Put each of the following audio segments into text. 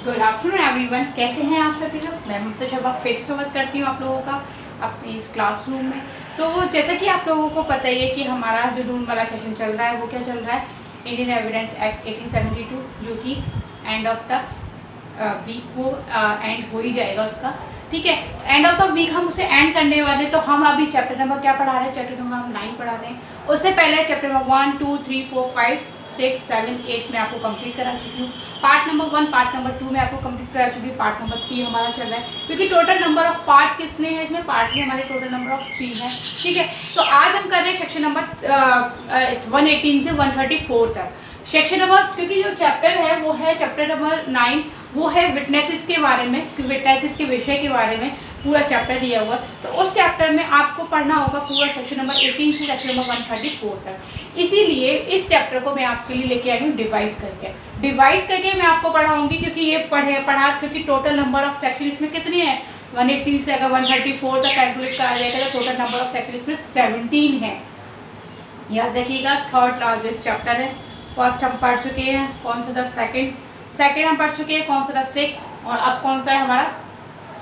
Good afternoon everyone, कैसे हैं आप सभी लोग। मैं ममता शर्मा फिर से स्वागत करती हूँ आप लोगों का अपने इस क्लासरूम में। तो जैसा कि आप लोगों को पता ही है कि हमारा जो नून वाला सेशन चल रहा है वो क्या चल रहा है, इंडियन एविडेंस एक्ट 1872, जो कि एंड ऑफ द वीक को एंड हो ही जाएगा उसका। ठीक है, एंड ऑफ द वीक हम उसे एंड करने वाले। तो हम अभी चैप्टर नंबर क्या पढ़ा रहे हैं, चैप्टर नंबर हम 9 पढ़ा रहे हैं। उससे पहले चैप्टर नंबर 1, 2, 3, 4, 5, 6, 7, 8 में आपको कंप्लीट करा चुकी हूँ। पार्ट नंबर 1, पार्ट नंबर 2 में आपको कंप्लीट करा चुकी हूँ। पार्ट नंबर 3 हमारा चल रहा है, क्योंकि टोटल नंबर ऑफ पार्ट कितने हैं इसमें, पार्ट में हमारे टोटल नंबर ऑफ 3 है। ठीक है, तो आज हम कर रहे हैं सेक्शन नंबर 118 से 134 तक। सेक्शन नंबर, क्योंकि जो चैप्टर है वो है चैप्टर नंबर 9, वो है विटनेसेस के बारे में, विटनेसेस के विषय के बारे में पूरा चैप्टर दिया हुआ। तो उस चैप्टर में आपको पढ़ना होगा पूरा सेक्शन नंबर 18 से सेक्शन नंबर 134 तक। इसीलिए इस चैप्टर को मैं आपके लिए लेके आई हूँ डिवाइड करके मैं आपको पढ़ाऊंगी, क्योंकि ये क्योंकि टोटल नंबर ऑफ सेक्शन इसमें कितने हैं, 118 से अगर 134 तक कैलकुलेट करा जाएगा तो टोटल नंबर ऑफ सेक्शन इसमें 17 है। याद रखिएगा, थर्ड लार्जेस्ट चैप्टर है। फर्स्ट हम पढ़ चुके हैं, कौन सा था, सेकेंड हम पढ़ चुके हैं, कौन सा था 6, और अब कौन सा है हमारा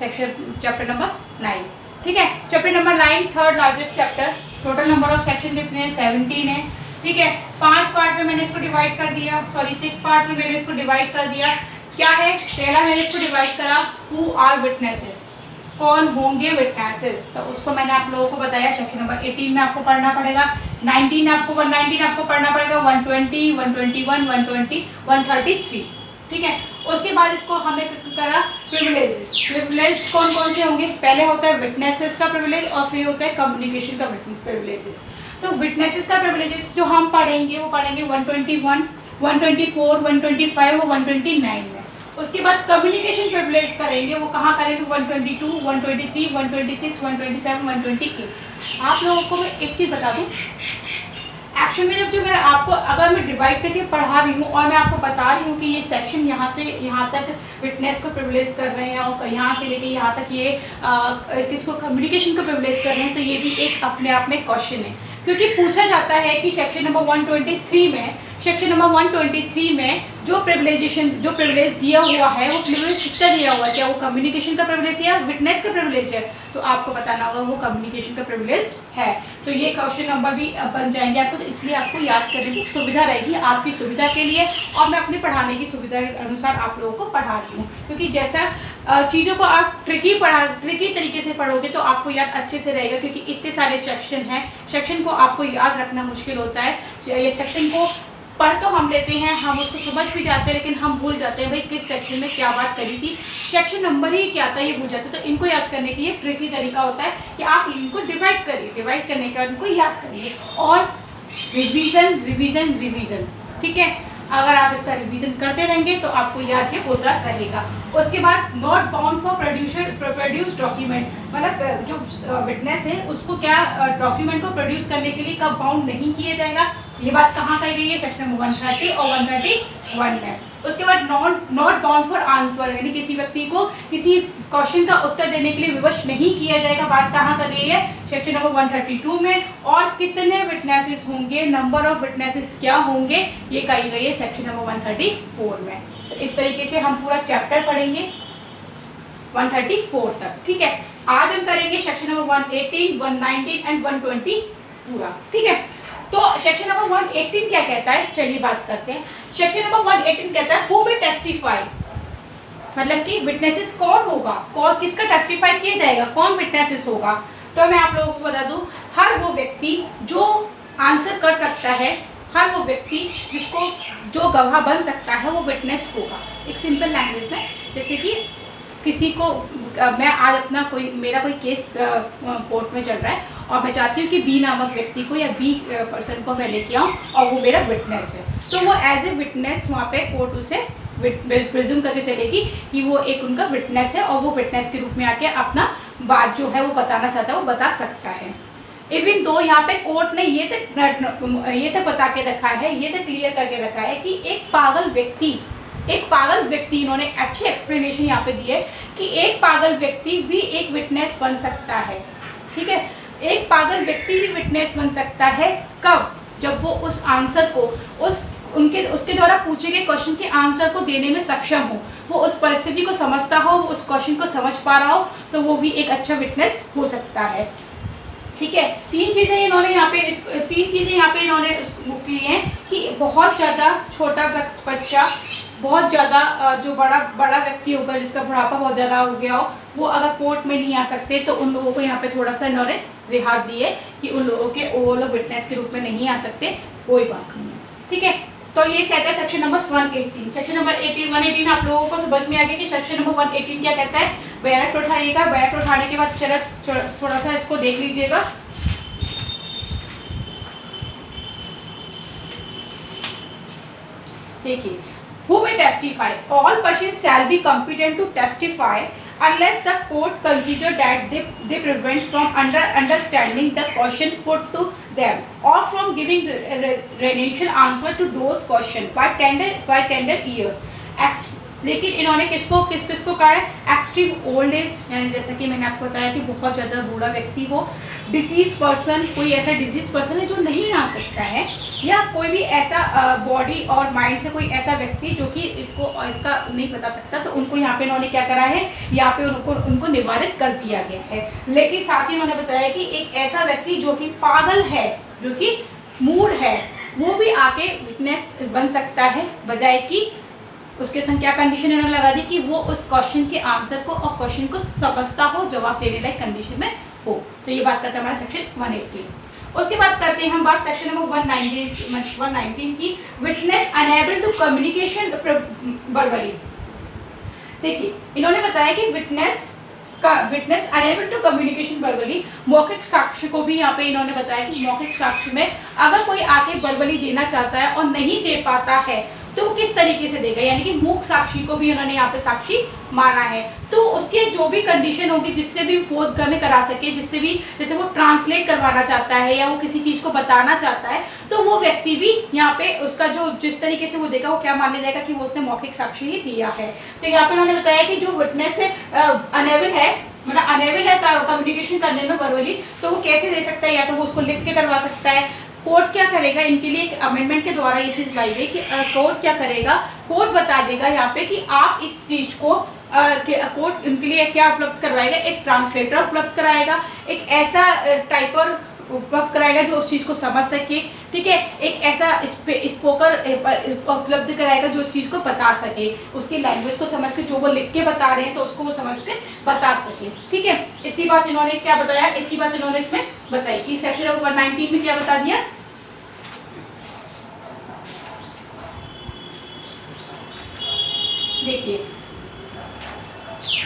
सेक्शन चैप्टर नंबर 9। ठीक है, chapter number 9 third largest chapter. Total number of section कितने हैं, 17 है। ठीक है, 5 पार्ट में मैंने इसको डिवाइड कर दिया, 6 पार्ट में मैंने इसको डिवाइड कर दिया। क्या है, पहला मैंने इसको डिवाइड करा, हु आर विटनेसेस, कौन होंगे विटनेसेस। तो उसको मैंने आप लोगों को बताया सेक्शन नंबर 18 में आपको पढ़ना पड़ेगा, 19 आपको पढ़ना पड़ेगा, 120, 121, 120, 133। ठीक है, उसके बाद इसको हमने करा प्रिविलेज कौन कौन से होंगे। पहले होता है विटनेसेस का प्रिविलेज और फिर होता है कम्युनिकेशन का प्रिविलेजेस। तो विटनेसेस का प्रिविलेजेस जो हम पढ़ेंगे वो पढ़ेंगे 121, 124, 125 और 129 में। उसके बाद कम्युनिकेशन प्रिविलेज करेंगे, वो कहाँ करेंगे, 122, 123, 126, 127, 128। आप लोगों को मैं एक चीज़ बता दूँ, एक्चुअल में जब जो मैं आपको अगर मैं डिवाइड करके पढ़ा रही हूँ और मैं आपको बता रही हूँ कि ये सेक्शन यहाँ से यहाँ तक विटनेस को प्रिविलेज कर रहे हैं और यहाँ से लेके यहाँ तक ये किसको कम्युनिकेशन को प्रिविलेज कर रहे हैं, तो ये भी एक अपने आप में क्वेश्चन है। क्योंकि पूछा जाता है कि सेक्शन नंबर 123 में जो प्रिविलेज दिया हुआ है वो प्रिविलेज किसका दिया हुआ है, क्या वो कम्युनिकेशन का प्रिविलेज या विटनेस का प्रिविलेज है, तो आपको बताना होगा वो कम्युनिकेशन का प्रिविलेज है। तो ये क्वेश्चन नंबर भी बन जाएंगे आपको, तो इसलिए आपको याद करने की सुविधा रहेगी, आपकी सुविधा के लिए, और मैं अपने पढ़ाने की सुविधा के अनुसार आप लोगों को पढ़ा रही हूँ। क्योंकि जैसा चीज़ों को आप ट्रिकी तरीके से पढ़ोगे तो आपको याद अच्छे से रहेगा, क्योंकि इतने सारे सेक्शन हैं, सेक्शन को आपको याद रखना मुश्किल होता है। ये सेक्शन को पढ़ तो हम लेते हैं, हम उसको समझ भी जाते हैं, लेकिन हम भूल जाते हैं भाई किस सेक्शन में क्या बात करी थी, सेक्शन नंबर ही क्या था ये भूल जाते हैं। तो इनको याद करने की ये ट्रिकी तरीका होता है कि आप इनको डिवाइड करिए, डिवाइड करने के बाद इनको याद करिए और रिवीजन। ठीक है, अगर आप इसका रिवीजन करते रहेंगे तो आपको याद ये होता रहेगा। उसके बाद not bound for produce document, मतलब जो विटनेस है उसको क्या डॉक्यूमेंट को प्रोड्यूस करने के लिए कब बाउंड नहीं किया जाएगा, ये बात कहाँ कही गई है, सेक्शन नंबर 130 और 131 में। उसके बाद नॉट बाउंड फॉर आंसर, यानी किसी व्यक्ति को किसी क्वेश्चन का उत्तर देने के लिए विवश नहीं किया जाएगा, बात कहाँ कर गई है, सेक्शन नंबर 132 में। और कितने विटनेसेस होंगे, नंबर ऑफ विटनेसेस क्या होंगे, ये कही गई है सेक्शन नंबर 134 में। तो इस तरीके से हम पूरा चैप्टर पढ़ेंगे 134 तक। ठीक है, आज हम करेंगे सेक्शन नंबर 118, 119 एंड 120 पूरा। ठीक है, तो सेक्शन नंबर 118 क्या कहता है, चलिए बात करते हैं। सेक्शन नंबर 118 कहता है हु विल टेस्टिफाई, मतलब कि विटनेसेस कौन होगा, कौन किसका टेस्टिफाई किया जाएगा, कौन विटनेसेस होगा। तो मैं आप लोगों को बता दूं, हर वो व्यक्ति जो आंसर कर सकता है, हर वो व्यक्ति जिसको जो गवाह बन सकता है वो विटनेस होगा। एक सिंपल लैंग्वेज में, जैसे कि किसी को मैं आज अपना मेरा कोई केस कोर्ट में चल रहा है और मैं चाहती हूँ कि बी नामक व्यक्ति को या बी पर्सन को मैं लेके आऊँ और वो मेरा विटनेस है, तो वो एज ए विटनेस वहाँ पे कोर्ट उसे प्रिज्यूम करके चलेगी कि वो एक उनका विटनेस है और वो विटनेस के रूप में आके अपना बात जो है वो बताना चाहता है, वो बता सकता है। इवन दो यहाँ पे कोर्ट ने ये तक बता के रखा है, ये तक क्लियर करके रखा है कि एक पागल व्यक्ति इन्होंने अच्छी एक्सप्लेनेशन यहाँ पे दी है कि एक पागल व्यक्ति भी एक विटनेस बन सकता है। ठीक है, एक पागल व्यक्ति भी विटनेस बन सकता है, कब, जब वो उस आंसर को, उस उनके उसके द्वारा पूछे गए क्वेश्चन के आंसर को देने में सक्षम हो, वो उस परिस्थिति को समझता हो, वो उस क्वेश्चन को समझ पा रहा हो, तो वो भी एक अच्छा विटनेस हो सकता है। ठीक है, तीन चीज़ें इन्होंने यहाँ पे इन्होंने की हैं कि बहुत ज़्यादा छोटा बच्चा, बहुत ज़्यादा जो बड़ा व्यक्ति होगा जिसका बुढ़ापा बहुत ज़्यादा हो गया हो, वो अगर कोर्ट में नहीं आ सकते तो उन लोगों को यहाँ पे थोड़ा सा इन्होंने रियायत दी है कि उन लोगों के वो लोग विटनेस के रूप में नहीं आ सकते, कोई बात नहीं है। ठीक है, तो ये कहता है सेक्शन नंबर 118। सेक्शन नंबर 118 आप लोगों को समझ में आ गया कि सेक्शन नंबर 118 क्या कहता है। बैरट उठाइएगा, बैरट उठाने के बाद चलो थोड़ा सा इसको देख लीजिएगा। देखिए, who may testify? All persons shall be competent to testify unless the court consider that they prevent from understanding the question put to them or from giving rational answer to those questions by tender years। लेकिन इन्होंने किसको कहा है, extreme old age, यानी जैसा कि मैंने आपको बताया कि बहुत ज़्यादा बूढ़ा व्यक्ति हो, डिसीज पर्सन, कोई ऐसा डिजीज पर्सन है जो नहीं आ सकता है, या कोई भी ऐसा बॉडी और माइंड से कोई ऐसा व्यक्ति जो कि इसका नहीं बता सकता, तो उनको यहाँ पे इन्होंने क्या करा है, यहाँ पे उनको निवारित कर दिया गया है। लेकिन साथ ही उन्होंने बताया कि एक ऐसा व्यक्ति जो कि पागल है, जो कि मूड है, वो भी आके विटनेस बन सकता है, बजाय कि उसके संग क्या कंडीशन इन्होंने लगा दी कि वो उस क्वेश्चन के आंसर को और क्वेश्चन को समझता हो, जवाब देने लायक कंडीशन में हो। तो ये बात करते हैं हमारा सेक्शन 118। उसके बाद करते हैं हम बात सेक्शन नंबर 119 की, witness unable to communication verbally. देखिए, इन्होंने बताया कि witness unable to communication verbally, मौखिक साक्ष्य को भी यहाँ पे इन्होंने बताया कि मौखिक साक्ष्य में अगर कोई आके वर्बली देना चाहता है और नहीं दे पाता है तो किस तरीके से देगा, यानी कि मूक साक्षी को भी उन्होंने यहाँ पे साक्षी माना है। तो उसके जो भी कंडीशन होगी जिससे भी बोधगम्य करा सके, जिससे भी, जैसे वो ट्रांसलेट करवाना चाहता है या वो किसी चीज़ को बताना चाहता है, तो वो व्यक्ति भी यहाँ पे उसका जो जिस तरीके से वो देगा वो क्या माना जाएगा कि वो उसने मौखिक साक्षी ही दिया है। तो यहाँ पे उन्होंने बताया कि जो विटनेस से अनेबल है, मतलब अनेबल है कम्युनिकेशन करने में वर्बली, तो वो कैसे दे सकता है, या तो वो उसको लिख के करवा सकता है। कोर्ट क्या करेगा, इनके लिए एक अमेंडमेंट के द्वारा ये चीज़ लाई गई कि कोर्ट क्या करेगा, कोर्ट बता देगा यहाँ पे कि आप इस चीज़ को कोर्ट इनके लिए क्या उपलब्ध करवाएगा, एक ट्रांसलेटर उपलब्ध कराएगा, एक ऐसा टाइपर उपलब्ध कराएगा जो उस चीज़ को समझ सके। ठीक है, एक ऐसा स्पोकर उपलब्ध कराएगा जो उस चीज़ को बता सके, उसकी लैंग्वेज को समझ के, जो वो लिख के बता रहे हैं तो उसको वो समझ के बता सके। ठीक है, इतनी बात इन्होंने क्या बताया, इतनी बात इन्होंने इसमें बताई कि सेक्शन नंबर 119 में क्या बता दिया। देखिए,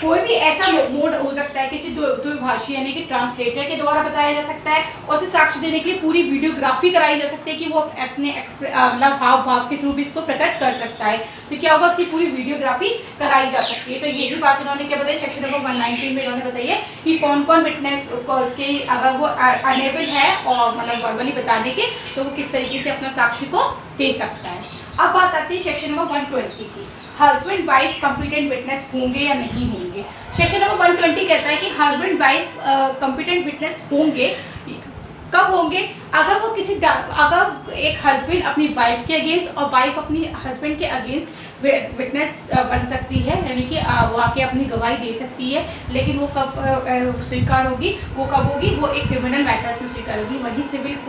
कोई भी ऐसा मोड हो सकता है किसी द्विभाषी यानी कि ट्रांसलेटर के द्वारा बताया जा सकता है, और उसे साक्ष्य देने के लिए पूरी वीडियोग्राफी कराई जा सकती है कि वो अपने मतलब हाव भाव के थ्रू भी इसको प्रकट कर सकता है। तो क्या होगा, उसकी पूरी वीडियोग्राफी कराई जा सकती है। तो यही बात इन्होंने क्या बताई, सेक्शन नंबर 119 में इन्होंने बताई है कि कौन कौन विटनेस के अगर वो अनेबल है और मतलब वर्बली बताने के, तो वो किस तरीके से अपना साक्ष्य को दे सकता है। अब बात आती है सेक्शन नंबर 120 की, हस्बैंड वाइफ कॉम्पिटेंट विटनेस होंगे या नहीं होंगे। सेक्शन नंबर 120 कहता है कि हस्बैंड वाइफ कॉम्पिटेंट विटनेस होंगे। कब होंगे, अगर एक हस्बैंड अपनी वाइफ के अगेंस्ट और वाइफ अपनी हस्बैंड के अगेंस्ट विटनेस बन सकती है, यानी कि वो आके अपनी गवाही दे सकती है, लेकिन वो कब स्वीकार होगी, वो कब होगी, वो एक क्रिमिनल मैटर्स में स्वीकार होगी। वही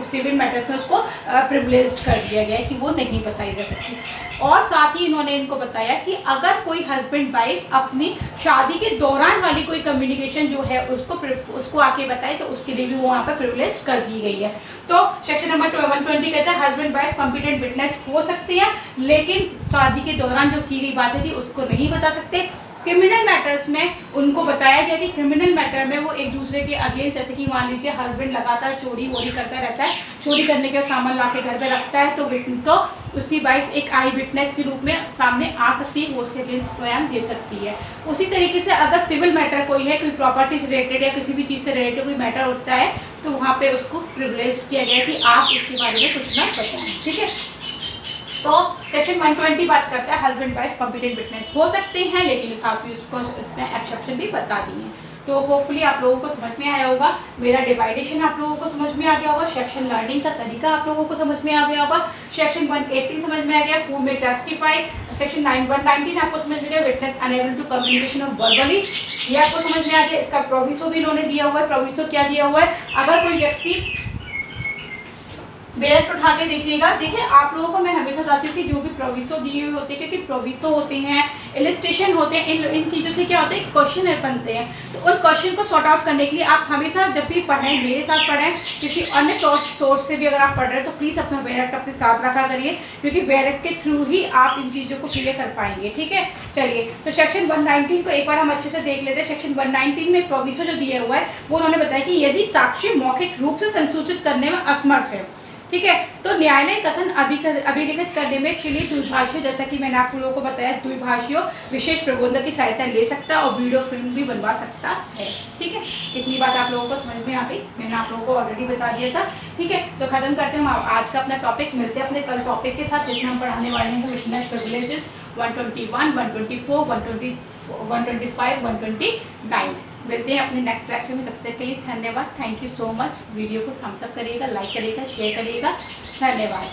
सिविल मैटर्स में उसको प्रिविलेज्ड कर दिया गया है कि वो नहीं बताई जा सकती। और साथ ही इन्होंने इनको बताया कि अगर कोई हस्बैंड वाइफ अपनी शादी के दौरान वाली कोई कम्युनिकेशन जो है उसको आके बताए, तो उसके लिए भी वो वहाँ पर प्रिविलेज कर दी गई है। तो सेक्शन नंबर 120 कहता है हस्बैंड वाइफ कॉम्पिटेंट विटनेस हो सकते हैं, लेकिन शादी के दौरान जो की गई बातें थी उसको नहीं बता सकते। क्रिमिनल मैटर्स में उनको बताया गया कि क्रिमिनल मैटर में वो एक दूसरे के अगेंस्ट, जैसे कि मान लीजिए हस्बैंड लगातार चोरी वोरी करता रहता है, चोरी करने के सामान ला के घर पे रखता है, तो उसकी वाइफ एक आई विटनेस के रूप में सामने आ सकती है, वो उसके अगेंस्ट बयान दे सकती है। उसी तरीके से अगर सिविल मैटर कोई है, कोई प्रॉपर्टी से रिलेटेड या किसी भी चीज़ से रिलेटेड कोई मैटर होता है, तो वहाँ पर उसको प्रिविलेज किया गया कि आप इसके बारे में कुछ ना बताएं। ठीक है, तो सेक्शन 120 बात करता है हस्बैंड वाइफ कॉम्पिटेंट विटनेस हो सकते हैं, लेकिन साथ ही उसको इसमें एक्सेप्शन भी बता दी है। तो होपफुली आप लोगों को समझ में आया होगा, मेरा डिवाइडेशन आप लोगों को समझ में आ गया होगा, सेक्शन लर्निंग का तरीका आप लोगों को समझ में आ गया होगा, सेक्शन 118 समझ में आ गया, हु मे टेस्टिफाई, सेक्शन 119 आपको समझ में गया, witness unable to communication of verbally, ये आपको समझ में आ गया। इसका प्रोविसो भी इन्होंने दिया हुआ है। प्रोविसो क्या दिया हुआ है, अगर कोई व्यक्ति बेरट उठा के देखिएगा, देखिए आप लोगों को मैं हमेशा चाहती हूँ कि जो भी प्रोविसो दिए हुए होते हैं, क्योंकि प्रोविसो होते हैं, इलिस्ट्रेशन होते हैं, इन चीज़ों से क्या होता है, क्वेश्चन बनते हैं। तो उन क्वेश्चन को सॉर्ट आउट करने के लिए आप हमेशा जब भी पढ़ें, मेरे साथ पढ़ें, किसी अन्य सोर्स से भी अगर आप पढ़ रहे हैं तो प्लीज़ अपना बेरट अपने साथ रखा करिए, क्योंकि बेरट के थ्रू ही आप इन चीज़ों को क्लियर कर पाएंगे। ठीक है, चलिए तो सेक्शन 119 को एक बार हम अच्छे से देख लेते हैं। सेक्शन 119 में प्रोविसो जो दिया हुआ है वो उन्होंने बताया कि यदि साक्षी मौखिक रूप से संसूचित करने में असमर्थ है, ठीक है, तो न्यायालय कथन अभिलिखित करने में के लिए द्विभाषियों, जैसा कि मैंने आप लोगों को बताया, द्विभाषियों विशेष प्रबंधक की सहायता ले सकता है और वीडियो फिल्म भी बनवा सकता है। ठीक है, इतनी बात आप लोगों को समझ में आ गई, मैंने आप लोगों को ऑलरेडी बता दिया था। ठीक है, तो खत्म करते हैं हम आज का अपना टॉपिक, मिलते हैं अपने कल टॉपिक के साथ, जिसमें हम पढ़ाने वाले हैं विटनेस प्रिविलेजेस 121, 124, 125, 129। मिलते हैं अपने नेक्स्ट लेक्चर में, तब तक के लिए धन्यवाद। Thank you so much. Video को थम्स अप करिएगा, लाइक करिएगा, शेयर करिएगा। धन्यवाद।